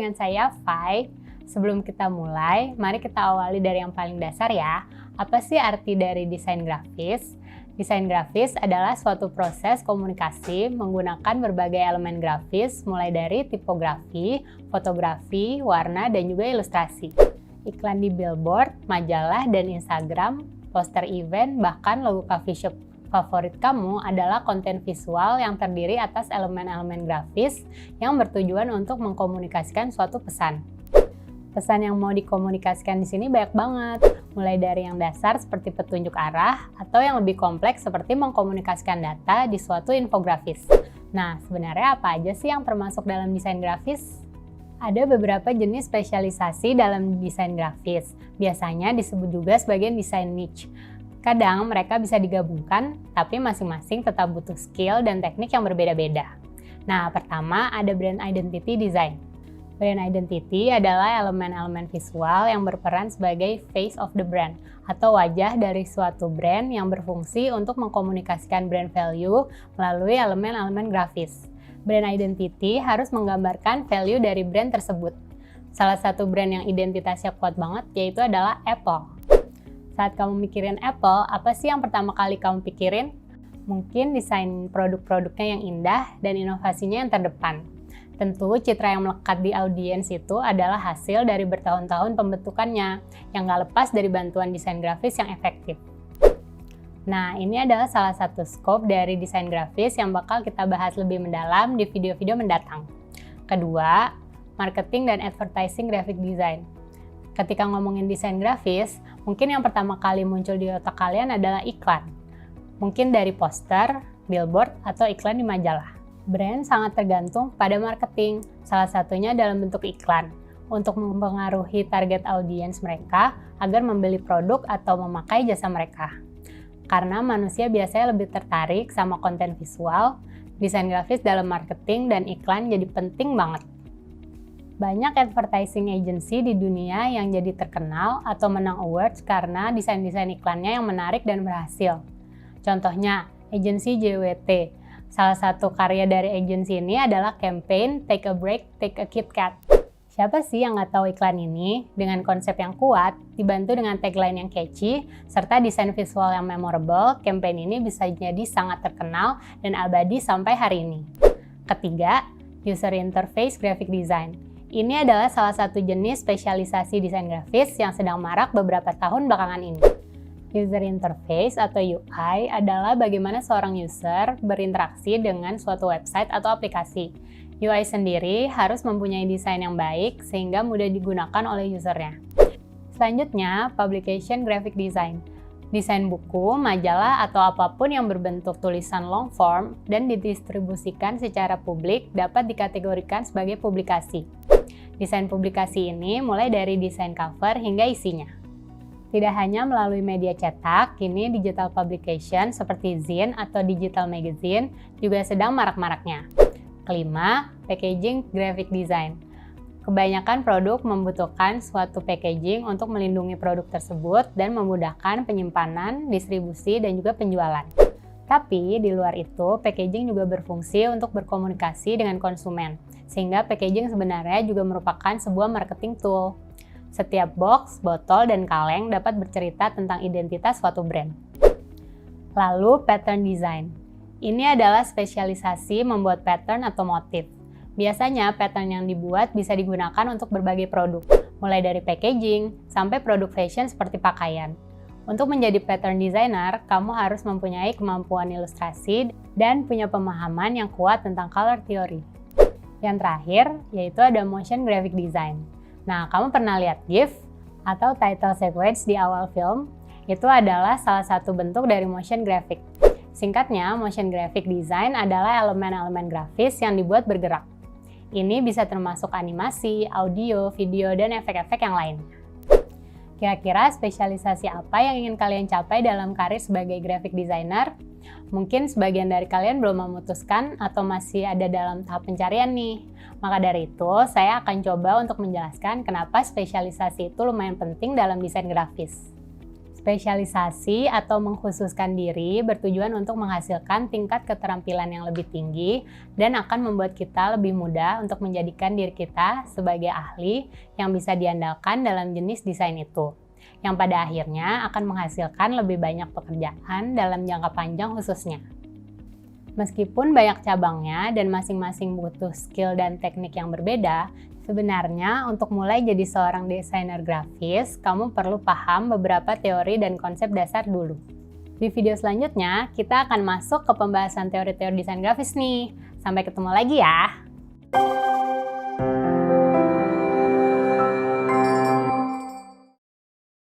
dengan saya, Fai. Sebelum kita mulai, mari kita awali dari yang paling dasar ya. Apa sih arti dari desain grafis? Desain grafis adalah suatu proses komunikasi menggunakan berbagai elemen grafis, mulai dari tipografi, fotografi, warna, dan juga ilustrasi. Iklan di billboard, majalah, dan Instagram, poster event, bahkan logo coffee shop favorit kamu adalah konten visual yang terdiri atas elemen-elemen grafis yang bertujuan untuk mengkomunikasikan suatu pesan. Pesan yang mau dikomunikasikan di sini banyak banget, mulai dari yang dasar seperti petunjuk arah atau yang lebih kompleks seperti mengkomunikasikan data di suatu infografis. Nah, sebenarnya apa aja sih yang termasuk dalam desain grafis? Ada beberapa jenis spesialisasi dalam desain grafis. Biasanya disebut juga sebagai desain niche. Kadang mereka bisa digabungkan, tapi masing-masing tetap butuh skill dan teknik yang berbeda-beda. Nah, pertama ada brand identity design. Brand identity adalah elemen-elemen visual yang berperan sebagai face of the brand atau wajah dari suatu brand yang berfungsi untuk mengkomunikasikan brand value melalui elemen-elemen grafis. Brand identity harus menggambarkan value dari brand tersebut. Salah satu brand yang identitasnya kuat banget yaitu adalah Apple. Saat kamu mikirin Apple, apa sih yang pertama kali kamu pikirin? Mungkin desain produk-produknya yang indah dan inovasinya yang terdepan. Tentu citra yang melekat di audiens itu adalah hasil dari bertahun-tahun pembentukannya, yang gak lepas dari bantuan desain grafis yang efektif. Nah, ini adalah salah satu scope dari desain grafis yang bakal kita bahas lebih mendalam di video-video mendatang. Kedua, marketing dan advertising graphic design. Ketika ngomongin desain grafis, mungkin yang pertama kali muncul di otak kalian adalah iklan. Mungkin dari poster, billboard, atau iklan di majalah. Brand sangat tergantung pada marketing, salah satunya dalam bentuk iklan, untuk mempengaruhi target audiens mereka agar membeli produk atau memakai jasa mereka. Karena manusia biasanya lebih tertarik sama konten visual, desain grafis dalam marketing dan iklan jadi penting banget. Banyak advertising agency di dunia yang jadi terkenal atau menang awards karena desain-desain iklannya yang menarik dan berhasil. Contohnya, agensi JWT. Salah satu karya dari agensi ini adalah campaign Take a Break, Take a Kit Kat. Siapa sih yang nggak tahu iklan ini? Dengan konsep yang kuat, dibantu dengan tagline yang catchy, serta desain visual yang memorable, campaign ini bisa jadi sangat terkenal dan abadi sampai hari ini. Ketiga, user interface graphic design. Ini adalah salah satu jenis spesialisasi desain grafis yang sedang marak beberapa tahun belakangan ini. User interface atau UI adalah bagaimana seorang user berinteraksi dengan suatu website atau aplikasi. UI sendiri harus mempunyai desain yang baik sehingga mudah digunakan oleh usernya. Selanjutnya, publication graphic design. Desain buku, majalah, atau apapun yang berbentuk tulisan long form dan didistribusikan secara publik dapat dikategorikan sebagai publikasi. Desain publikasi ini mulai dari desain cover hingga isinya. Tidak hanya melalui media cetak, kini digital publication seperti zine atau digital magazine juga sedang marak-maraknya. Kelima, packaging graphic design. Kebanyakan produk membutuhkan suatu packaging untuk melindungi produk tersebut dan memudahkan penyimpanan, distribusi, dan juga penjualan. Tapi di luar itu, packaging juga berfungsi untuk berkomunikasi dengan konsumen, sehingga packaging sebenarnya juga merupakan sebuah marketing tool. Setiap box, botol, dan kaleng dapat bercerita tentang identitas suatu brand. Lalu, pattern design. Ini adalah spesialisasi membuat pattern atau motif. Biasanya, pattern yang dibuat bisa digunakan untuk berbagai produk, mulai dari packaging sampai produk fashion seperti pakaian. Untuk menjadi pattern designer, kamu harus mempunyai kemampuan ilustrasi dan punya pemahaman yang kuat tentang color theory. Yang terakhir, yaitu ada motion graphic design. Nah, kamu pernah lihat GIF atau title sequence di awal film? Itu adalah salah satu bentuk dari motion graphic. Singkatnya, motion graphic design adalah elemen-elemen grafis yang dibuat bergerak. Ini bisa termasuk animasi, audio, video, dan efek-efek yang lain. Kira-kira spesialisasi apa yang ingin kalian capai dalam karir sebagai graphic designer? Mungkin sebagian dari kalian belum memutuskan atau masih ada dalam tahap pencarian nih. Maka dari itu, saya akan coba untuk menjelaskan kenapa spesialisasi itu lumayan penting dalam desain grafis. Spesialisasi atau mengkhususkan diri bertujuan untuk menghasilkan tingkat keterampilan yang lebih tinggi dan akan membuat kita lebih mudah untuk menjadikan diri kita sebagai ahli yang bisa diandalkan dalam jenis desain itu, yang pada akhirnya akan menghasilkan lebih banyak pekerjaan dalam jangka panjang khususnya. Meskipun banyak cabangnya dan masing-masing butuh skill dan teknik yang berbeda, sebenarnya untuk mulai jadi seorang desainer grafis, kamu perlu paham beberapa teori dan konsep dasar dulu. Di video selanjutnya, kita akan masuk ke pembahasan teori-teori desain grafis nih. Sampai ketemu lagi ya!